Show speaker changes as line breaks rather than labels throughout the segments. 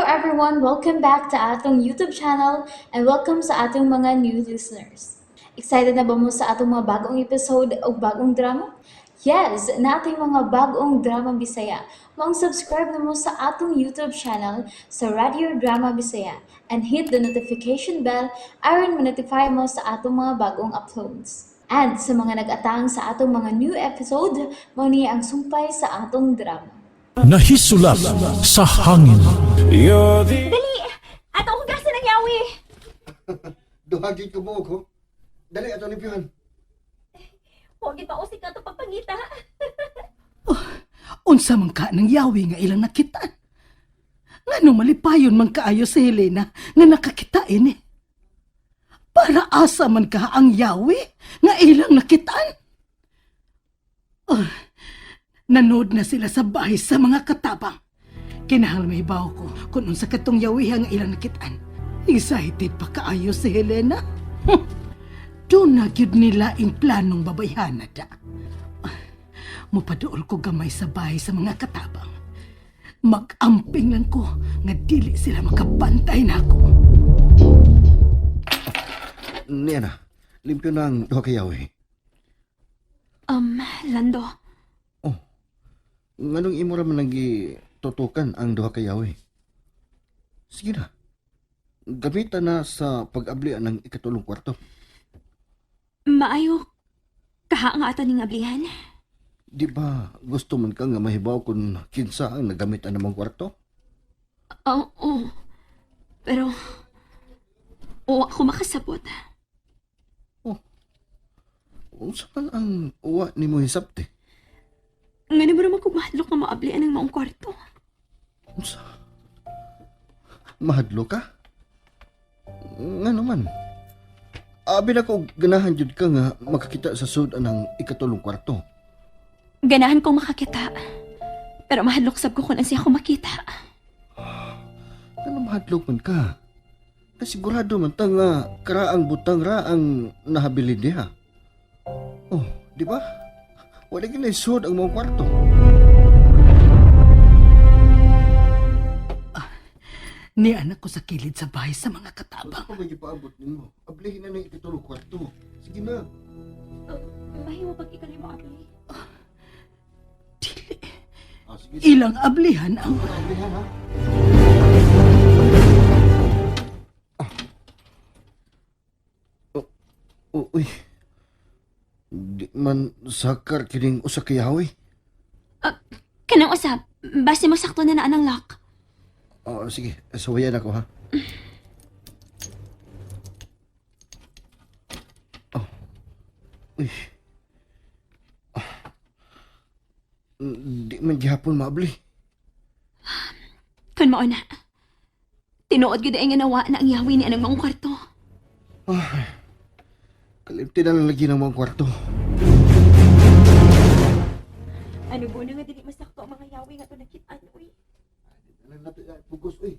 everyone, welcome back to atong YouTube channel and welcome sa atong mga new listeners. Excited na ba mo sa atong mga bagong episode o bagong drama? Yes, na ating mga bagong drama Bisaya. Mag-subscribe na mo sa atong YouTube channel sa Radio Drama Bisaya and hit the notification bell aron ma-notify mo sa atong mga bagong uploads. And sa mga nag-atang sa atong mga new episode, mo niya ang sumpay sa atong drama.
Nahisulap sa hangin.
Dali! Ato akong gasa ng yawi!
Duhagit ko mo ko. Dali, ato lipihan.
Huwag ipausik ka ito pagpangita.
Unsa man ka ng yawi nga ilang nakitaan. Ngano malipayon man kaayo si Helena nga nakakitain eh. Para asa man ka ang yawi nga ilang nakitaan. Nanood na sila sa bahay sa mga katabang. Kinahal may baw ko kung unsa katong yawi nga ilang nakitaan. Excited pa kaayo si Helena. Doon na gyud nila ing planong babayhana da. Mupaduol ko gamay sa bahay sa mga katabang. Mag-amping lang ko nga dili sila makabantay na ako.
Niya na, limpyo na ang duha kayawi.
Lando,
Nganong imo ra man lagi tutukan ang duha kayawi? Sige na. Gamitan na sa pag-ablian ng ikatulong kwarto.
maayo kaha nga ato ning ablihan.
Di ba gusto man ka nga mahibaw kung kinsa ang nagamitan namang kwarto?
Oo. Pero, ako makasabot.
Unsa man ang uwa ni mo hisabte?
Nga naman naman kung mahadlok na maablian ng maong kwarto.
Unsa? Mahadlo ka? Nga naman. Abi na ko ganahan jud ka nga makakita sa sudan ng ikatulong kwarto.
Ganahan kong makakita. Pero mahadlok sab ko kung siya ako makita.
Ano mahadlok man ka? Kasigurado man ta nga karaang butang raang nahabilin diha. Oh, di ba? Wala ginaisod ang mga kwarto.
Ni anak ko sa kilid sa bahay sa mga katabang.
Ano ba ipaabot ninyo? Ablihin na ng ikatulong kwarto. Sige na.
Mahiwa pag ikali mo abli.
Dili.
Sige.
Ilang ablihan ang...
Ablihan ha? Uy. Di man sakar kining usa ka yawi.
Kanang usap, base masakto na anang lock.
Sige, sawayan ako ha. Uy. Di man gihapon maabli.
Kun mao na. Tinuod gid ay nga nawa na ang yawi ni anang maong kwarto.
Kalimti na lang lagi ng mga kwarto.
Ano po na nga dili masakto ang mga yawi nga to nakitaan, uy.
Pugos, uy.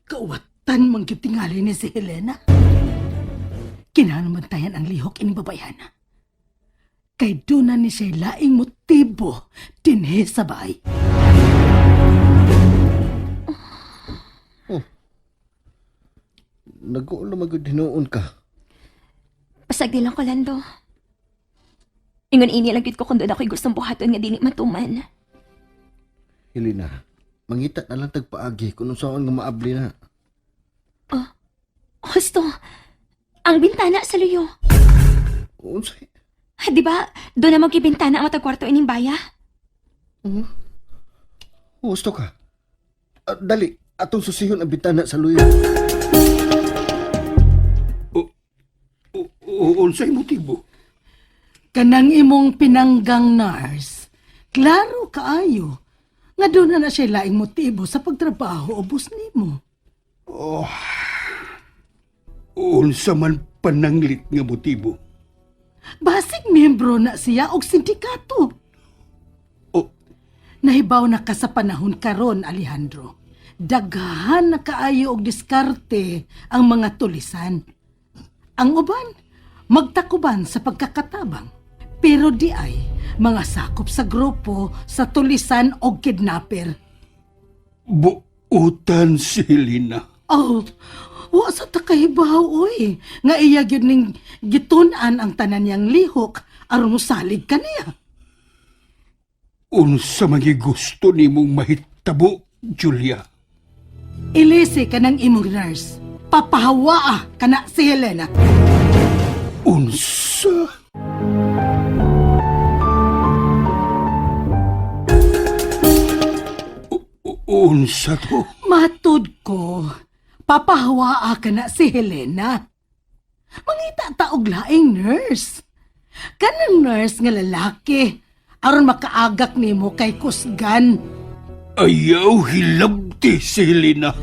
Kawatan mang tingali ni si Helena. Kinanamantayan ang lihok ining babayana. Kay doon na ni siya laing motibo dinhi sa bahay.
Nag-ulo magod hinoon ka.
Pasag di lang ko, Lando. Ingon ini lang gid ko kung doon ako'y gustong buhaton nga dili matuman.
Helena, mangita na lang tagpaagi kung saan nga maabli na.
Gusto, ang bintana sa luyo.
Unsay?
Di ba, doon na magkibintana ang matag kwarto ining baya?
Gusto ka? Dali, atong susihon ang bitana sa luyo.
Unsay motibo?
Kanang imong pinanggang nurse, klaro kaayo nga doon na siya laing motibo sa pagtrabaho o bus nimo.
Unsa man pananglit nga motibo?
Basig miyembro na siya og sindikato.
Oh.
Nahibaw na ka sa panahon karon, Alejandro. Daghan na kaayo og diskarte ang mga tulisan. Ang uban, magtakuban sa pagkakatabang. Pero di ay mga sakop sa grupo sa tulisan og kidnapper.
Utan si Helena.
Oh, wa sa takahibaw, oy. Nga iya gyud ning gitunan ang tanan niyang lihok aron mosalig kaniya.
Unsa mangi gusto nimong mahitabo, Julia?
Ilisi ka ng imong nurse. Papahawaa ka na si Helena.
Unsa? Unsa to?
Matud ko, papahawaa ka na si Helena. Mangita taog laing nurse. Kanang nurse nga lalaki, aron makaagak nimo kay kusgan.
Ayaw hilabti si Helena.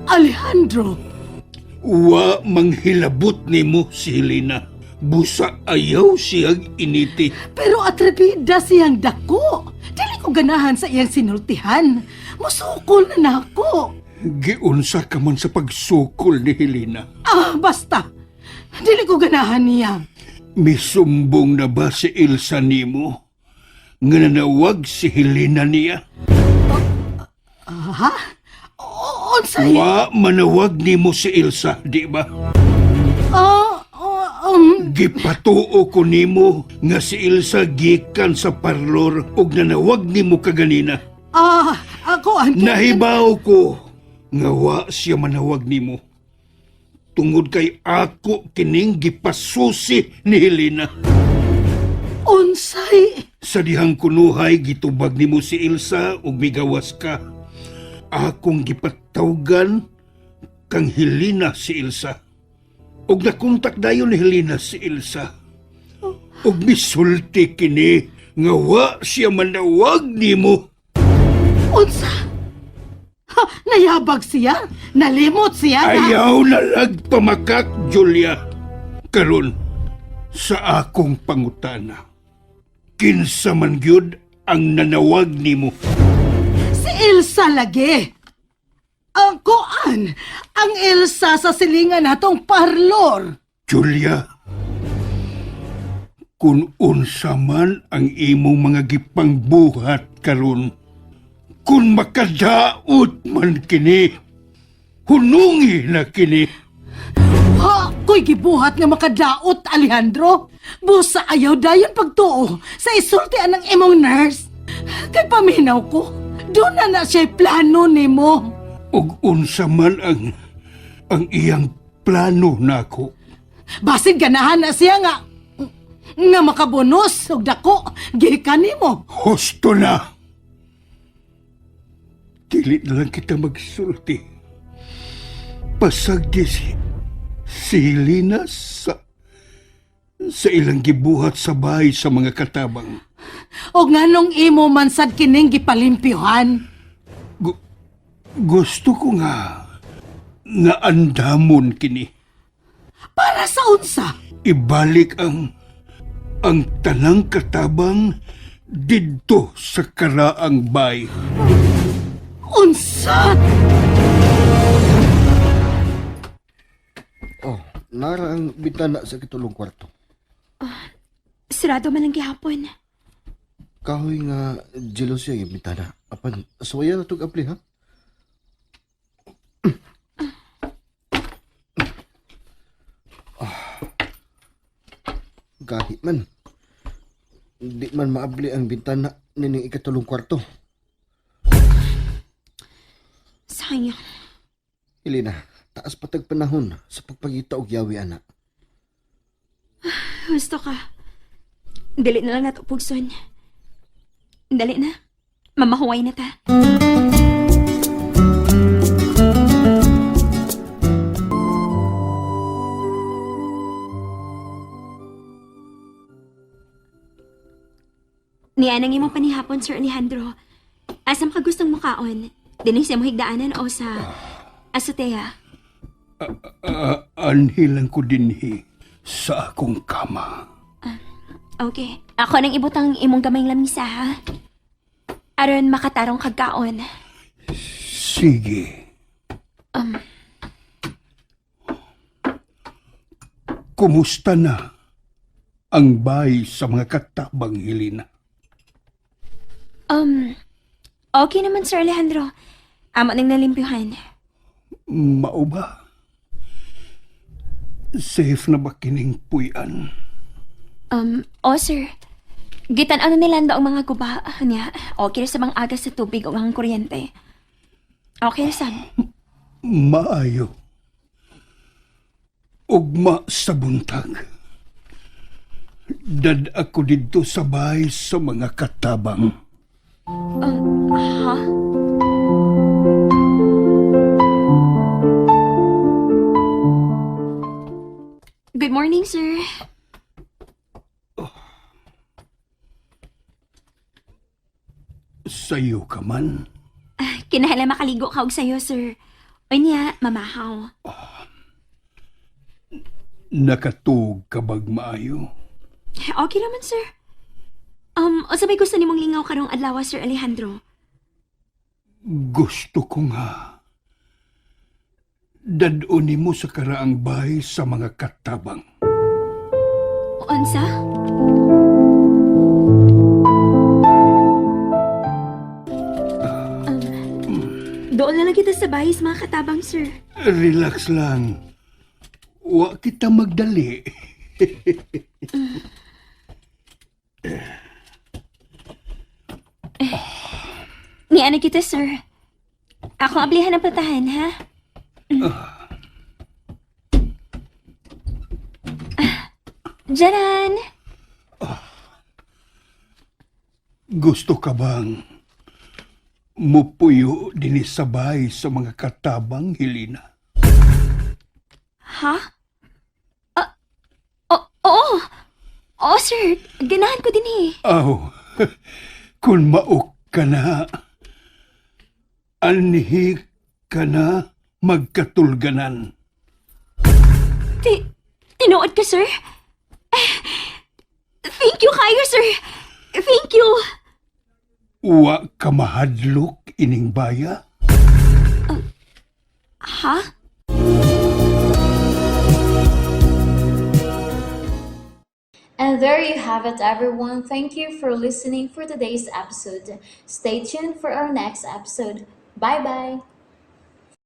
Alejandro,
Wa manghilabot nimo si Helena. Busa ayaw siyang initi.
pero atribida siyang dako. Dili ko ganahan sa iyang sinultihan. Musukol na nako.
Giunsa ka man sa pagsukol ni Helena.
Ah, basta. Dili ko ganahan niya.
Misumbong na ba si Elsa nimo? Nga nanawag si Helena niya?
Ha? Unsay?
Wa manawag nimo si Elsa, di ba? Gipatuo ko nimo nga si Elsa gikan sa parlor ug nanawag nimo kaganina.
Ako ang...
Nahibaw ko nga wa siya manawag nimo. Tungod kay ako kining gipasusi ni Helena.
Unsay?
Sa dihang kunuhay gitubag nimo si Elsa ug migawas ka. Akong gipatawgan kang Helena si Elsa. Og nakontak dayon ni Helena si Elsa. Og misulti kini nga wa siya manawag nimo.
Unsa? Ha, nayabag siya? Nalimot siya?
Ayaw na lagpamakak, Julia. Karon sa akong pangutana. Kinsa man gyud ang nanawag nimo?
Si Elsa lagi. Ang kuan, ang Elsa sa silingan natong parlor.
Julia, kung unsa man ang imong mga gipangbuhat karon, kung makadaot man kini, hunungi na kini.
Ha, ko'y gibuhat nga makadaot, Alejandro. Busa ayaw dayon pagtuo sa isultian ng imong nurse. Kay paminaw ko, doon na siya'y plano nimo.
Ug unsa man ang iyang plano nako.
Basin ganahan na siya nga makabunos og dako gikan nimo.
Husto na! Dili na lang kita magsulti. Pasagdi si Helena sa ilang gibuhat sa bahay sa mga katabang.
Og nganong imo man sad kining gipalimpyuhan.
Gusto ko nga andamon kini.
Para sa unsa?
Ibalik ang tanang katabang didto sa karaang bay.
Unsa?
Oh, nara ang bintana sa kitulong kwarto.
Sarado man lang gihapon.
Kahoy nga jealousy yung bintana. Apan, aswaya na itong apli, ha? Kahit man. Di man maabli ang bintana nining ikatulong kwarto.
Sayang.
Helena, taas patag panahon sa pagpagita og yawi, anak.
Gusto ka. Dali na lang nato pugson. Dali na. Mamahuway na ta. Nianang imong panihapon, Sir Alejandro. Asam ka gustong mukaon? Dining siya mo higdaanan o sa azotea?
Anhilan ko dinhi sa akong kama.
Okay. Ako nang ibutang imong gamayng lamisa, ha? Aron makatarong kagkaon.
Sige. Kumusta na ang bahay sa mga katabang, Helena?
Okay naman, Sir Alejandro. Amo nang nalimpyuhan.
Mao ba? Safe na ba kining puyan?
Sir. Gitan-ano nilanda ang mga guba niya. Okay sa mga aga sa tubig o ang kuryente. Okay sab.
Maayo. Ugma sa buntag. Dad ako dito sa bahay sa mga katabang.
Ha? Good morning, sir.
Sayo ka man.
Kinahanglan makaligo ka og sayo, sir. O niya, mamahaw.
Nakatug ka bag maayo.
Okay naman, sir. O sabay gusto nimong lingaw karong adlaw, Sir Alejandro.
Gusto ko nga. Daduni mo sa karaang bahay sa mga katabang.
Unsa? Doon na lang kita sa bahay sa mga katabang, sir.
Relax lang. Wa kita magdali.
Ni ano kita, sir. Ako ang ablihan ng platahan, ha? Jaran!
Gusto ka bang mupuyo din sa bahay sa mga katabang, Helena?
Ha? Oo! Oo, sir. Ganahan ko din eh.
Aw, kung maok ka na, anhi ka na magkatulganan.
Tinuod ka, sir? Thank you kayo, sir. Thank you.
Wa ka mahadlok ining baya?
Ha?
And there you have it, everyone. Thank you for listening for today's episode. Stay tuned for our next episode. Bye bye.